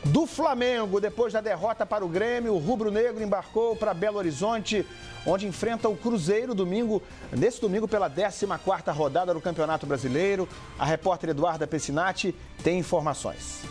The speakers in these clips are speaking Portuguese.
do Flamengo. Depois da derrota para o Grêmio, o rubro-negro embarcou para Belo Horizonte, onde enfrenta o Cruzeiro nesse domingo pela 14ª rodada do Campeonato Brasileiro. A repórter Eduarda Pessinati tem informações.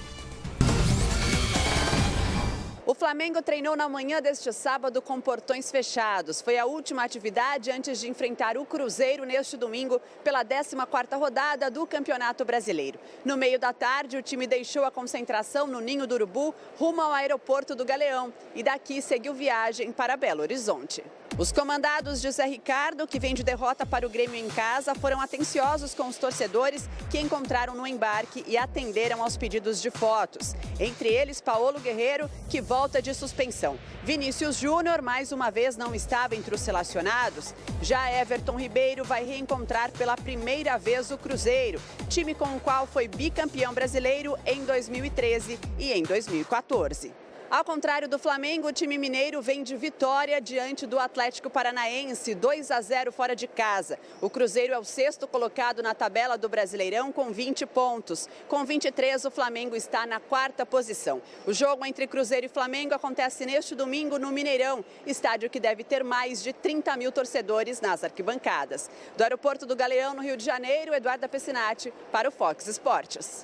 O Flamengo treinou na manhã deste sábado com portões fechados. Foi a última atividade antes de enfrentar o Cruzeiro neste domingo pela 14ª rodada do Campeonato Brasileiro. No meio da tarde, o time deixou a concentração no Ninho do Urubu rumo ao aeroporto do Galeão e daqui seguiu viagem para Belo Horizonte. Os comandados de Zé Ricardo, que vem de derrota para o Grêmio em casa, foram atenciosos com os torcedores que encontraram no embarque e atenderam aos pedidos de fotos. Entre eles, Paulo Guerreiro, que volta de suspensão. Vinícius Júnior, mais uma vez, não estava entre os relacionados. Já Everton Ribeiro vai reencontrar pela primeira vez o Cruzeiro, time com o qual foi bicampeão brasileiro em 2013 e em 2014. Ao contrário do Flamengo, o time mineiro vem de vitória diante do Atlético Paranaense, 2-0 fora de casa. O Cruzeiro é o 6º colocado na tabela do Brasileirão com 20 pontos. Com 23, o Flamengo está na 4ª posição. O jogo entre Cruzeiro e Flamengo acontece neste domingo no Mineirão, estádio que deve ter mais de 30 mil torcedores nas arquibancadas. Do aeroporto do Galeão, no Rio de Janeiro, Eduarda Pessinati para o Fox Sports.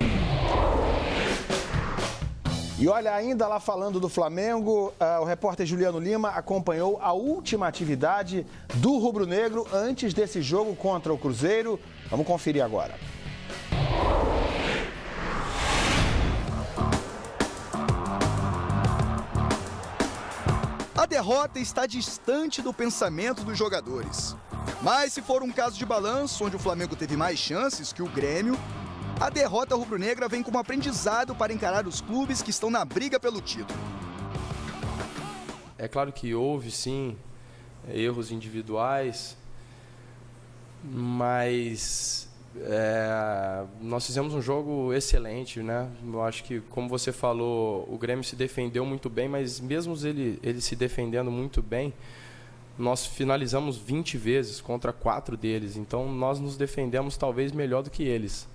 E olha, ainda lá falando do Flamengo, o repórter Juliano Lima acompanhou a última atividade do rubro-negro antes desse jogo contra o Cruzeiro. Vamos conferir agora. A derrota está distante do pensamento dos jogadores. Mas se for um caso de balanço, onde o Flamengo teve mais chances que o Grêmio, a derrota rubro-negra vem como aprendizado para encarar os clubes que estão na briga pelo título. É claro que houve, sim, erros individuais, mas nós fizemos um jogo excelente, né? Eu acho que, como você falou, o Grêmio se defendeu muito bem, mas mesmo ele se defendendo muito bem, nós finalizamos 20 vezes contra 4 deles, então nós nos defendemos talvez melhor do que eles.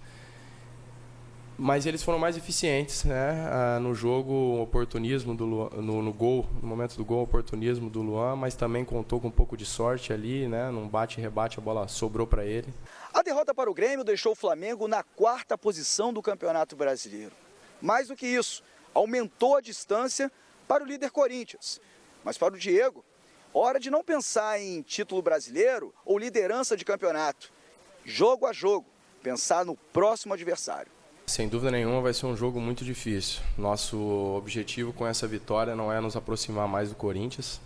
Mas eles foram mais eficientes, né? No jogo, o oportunismo do Luan, no gol, no momento do gol, o oportunismo do Luan, mas também contou com um pouco de sorte ali, né? Num bate-rebate, a bola sobrou para ele. A derrota para o Grêmio deixou o Flamengo na 4ª posição do Campeonato Brasileiro. Mais do que isso, aumentou a distância para o líder Corinthians. Mas para o Diego, hora de não pensar em título brasileiro ou liderança de campeonato. Jogo a jogo, pensar no próximo adversário. Sem dúvida nenhuma vai ser um jogo muito difícil. Nosso objetivo com essa vitória não é nos aproximar mais do Corinthians,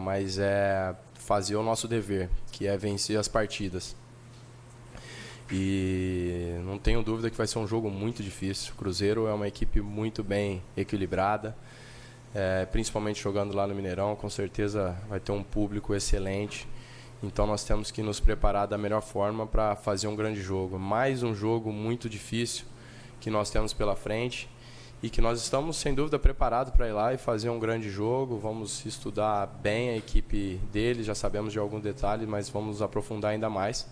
mas é fazer o nosso dever, que é vencer as partidas. E não tenho dúvida que vai ser um jogo muito difícil. O Cruzeiro é uma equipe muito bem equilibrada, principalmente jogando lá no Mineirão, com certeza vai ter um público excelente. Então nós temos que nos preparar da melhor forma para fazer um grande jogo. Mais um jogo muito difícil que nós temos pela frente e que nós estamos, sem dúvida, preparados para ir lá e fazer um grande jogo. Vamos estudar bem a equipe dele, já sabemos de algum detalhe, mas vamos aprofundar ainda mais,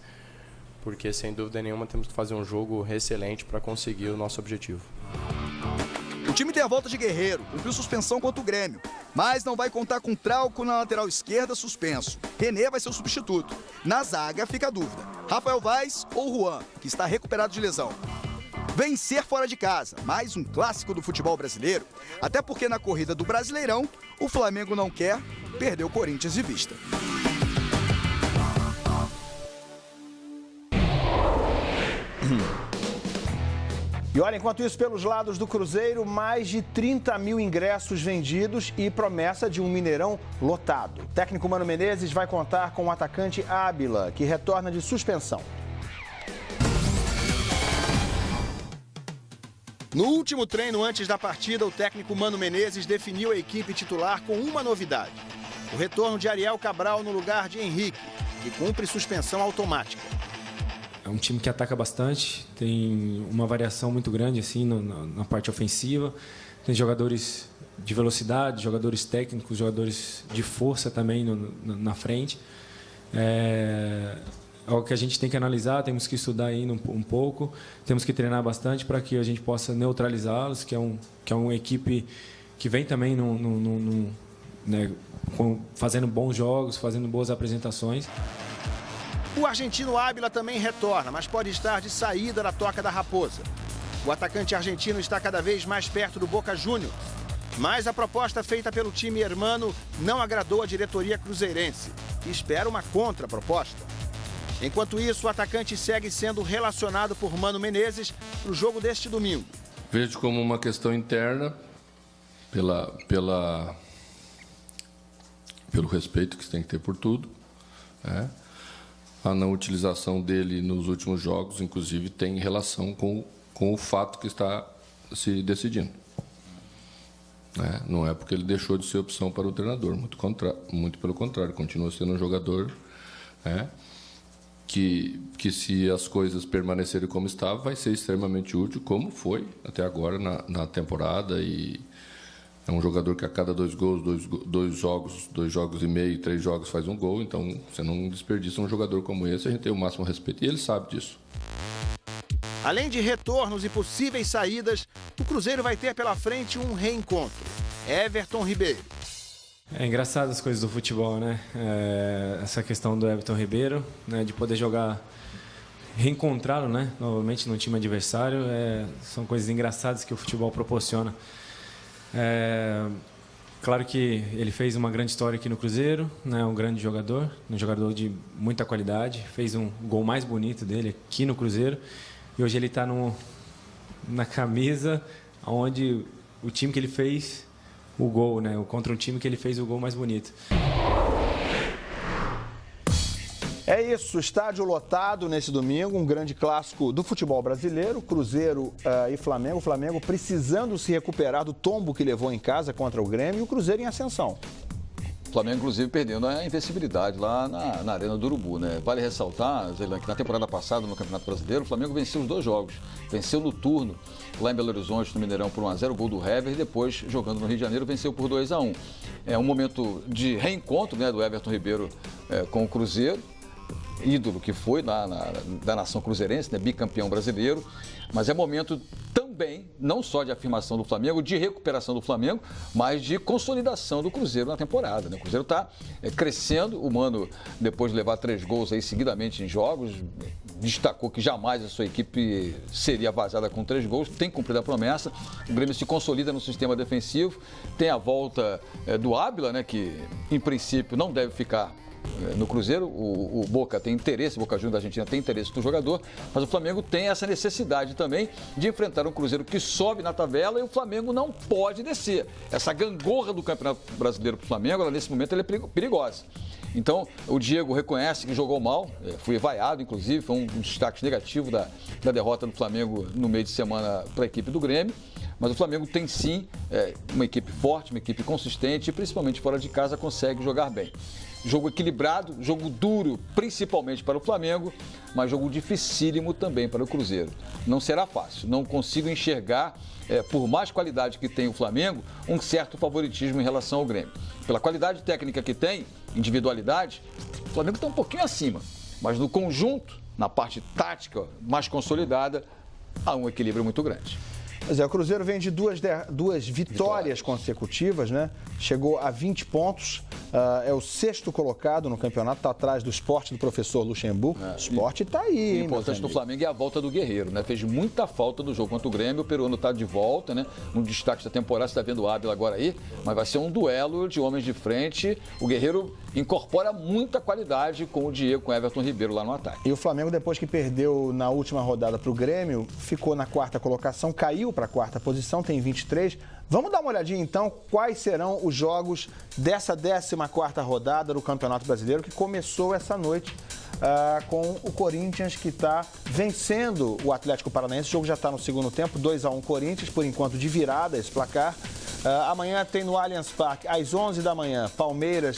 porque, sem dúvida nenhuma, temos que fazer um jogo excelente para conseguir o nosso objetivo. O time tem a volta de Guerreiro, cumpriu suspensão contra o Grêmio, mas não vai contar com Trauco na lateral esquerda suspenso. René vai ser o substituto. Na zaga fica a dúvida, Rafael Vaz ou Juan, que está recuperado de lesão. Vencer fora de casa, mais um clássico do futebol brasileiro, até porque na corrida do Brasileirão, o Flamengo não quer perder o Corinthians de vista. E olha, enquanto isso, pelos lados do Cruzeiro, mais de 30 mil ingressos vendidos e promessa de um Mineirão lotado. O técnico Mano Menezes vai contar com o atacante Ábila, que retorna de suspensão. No último treino antes da partida, o técnico Mano Menezes definiu a equipe titular com uma novidade: o retorno de Ariel Cabral no lugar de Henrique, que cumpre suspensão automática. É um time que ataca bastante, tem uma variação muito grande assim, na parte ofensiva. Tem jogadores de velocidade, jogadores técnicos, jogadores de força também na frente. É algo que a gente tem que analisar, temos que estudar ainda um pouco, temos que treinar bastante para que a gente possa neutralizá-los, que é uma equipe que vem também né, fazendo bons jogos, fazendo boas apresentações. O argentino Ávila também retorna, mas pode estar de saída da Toca da Raposa. O atacante argentino está cada vez mais perto do Boca Juniors. Mas a proposta feita pelo time hermano não agradou a diretoria cruzeirense, que espera uma contraproposta. Enquanto isso, o atacante segue sendo relacionado por Mano Menezes para o jogo deste domingo. Vejo como uma questão interna, pelo respeito que você tem que ter por tudo, né? A não utilização dele nos últimos jogos, inclusive, tem relação com o fato que está se decidindo. Né? Não é porque ele deixou de ser opção para o treinador, muito pelo contrário, continua sendo um jogador, né, que se as coisas permanecerem como estava, vai ser extremamente útil, como foi até agora na temporada. E é um jogador que a cada 2 gols, 2 jogos e meio, 3 jogos faz um gol. Então, você não desperdiça um jogador como esse, a gente tem o máximo respeito. E ele sabe disso. Além de retornos e possíveis saídas, o Cruzeiro vai ter pela frente um reencontro. Everton Ribeiro. É engraçado as coisas do futebol, né? Essa questão do Everton Ribeiro, né, de poder jogar, reencontrá-lo, né, novamente no time adversário, são coisas engraçadas que o futebol proporciona. Claro que ele fez uma grande história aqui no Cruzeiro, né, um grande jogador, um jogador de muita qualidade, fez um gol mais bonito dele aqui no Cruzeiro, e hoje ele está na camisa onde o time que ele fez o gol, né, contra um time que ele fez o gol mais bonito. É isso, estádio lotado nesse domingo, um grande clássico do futebol brasileiro, Cruzeiro e Flamengo. O Flamengo precisando se recuperar do tombo que levou em casa contra o Grêmio, e o Cruzeiro em ascensão. O Flamengo, inclusive, perdendo a invencibilidade lá na Arena do Urubu, né? Vale ressaltar, Zelan, que na temporada passada, no Campeonato Brasileiro, o Flamengo venceu os 2 jogos. Venceu no turno, lá em Belo Horizonte, no Mineirão, por 1-0, gol do Hever, e depois, jogando no Rio de Janeiro, venceu por 2-1. É um momento de reencontro, né, do Everton Ribeiro com o Cruzeiro, ídolo que foi da nação cruzeirense, né, bicampeão brasileiro, mas é momento também, não só de afirmação do Flamengo, de recuperação do Flamengo, mas de consolidação do Cruzeiro na temporada, né? O Cruzeiro está crescendo, o Mano, depois de levar 3 gols aí seguidamente em jogos, destacou que jamais a sua equipe seria vazada com 3 gols, tem cumprido a promessa, o Grêmio se consolida no sistema defensivo, tem a volta do Ávila, né, que em princípio não deve ficar no Cruzeiro, o Boca tem interesse, o Boca Juniors da Argentina tem interesse no jogador, mas o Flamengo tem essa necessidade também de enfrentar um Cruzeiro que sobe na tabela e o Flamengo não pode descer. Essa gangorra do Campeonato Brasileiro para o Flamengo, ela, nesse momento, ela é perigosa. Então, o Diego reconhece que jogou mal, foi vaiado, inclusive, foi um destaque negativo da derrota do Flamengo no meio de semana para a equipe do Grêmio. Mas o Flamengo tem sim uma equipe forte, uma equipe consistente e principalmente fora de casa consegue jogar bem. Jogo equilibrado, jogo duro, principalmente para o Flamengo, mas jogo dificílimo também para o Cruzeiro. Não será fácil, não consigo enxergar, por mais qualidade que tem o Flamengo, um certo favoritismo em relação ao Grêmio. Pela qualidade técnica que tem, individualidade, o Flamengo está um pouquinho acima, mas no conjunto, na parte tática mais consolidada, há um equilíbrio muito grande. Pois é, o Cruzeiro vem de duas vitórias consecutivas, né? Chegou a 20 pontos, é o 6º colocado no campeonato, está atrás do Sport do professor Luxemburgo. O Sport está aí, hein, o importante do Flamengo é a volta do Guerreiro, né? Fez muita falta do jogo contra o Grêmio, o peruano está de volta, né? Um destaque da temporada, você está vendo o Ávila agora aí, mas vai ser um duelo de homens de frente. O Guerreiro incorpora muita qualidade com o Diego, com o Everton Ribeiro lá no ataque. E o Flamengo, depois que perdeu na última rodada para o Grêmio, ficou na 4ª colocação, caiu para a 4ª posição, tem 23. Vamos dar uma olhadinha então quais serão os jogos dessa 14ª rodada do Campeonato Brasileiro, que começou essa noite com o Corinthians, que está vencendo o Atlético Paranaense. O jogo já está no segundo tempo, 2-1 Corinthians, por enquanto de virada esse placar. Amanhã tem no Allianz Parque, às 11 da manhã, Palmeiras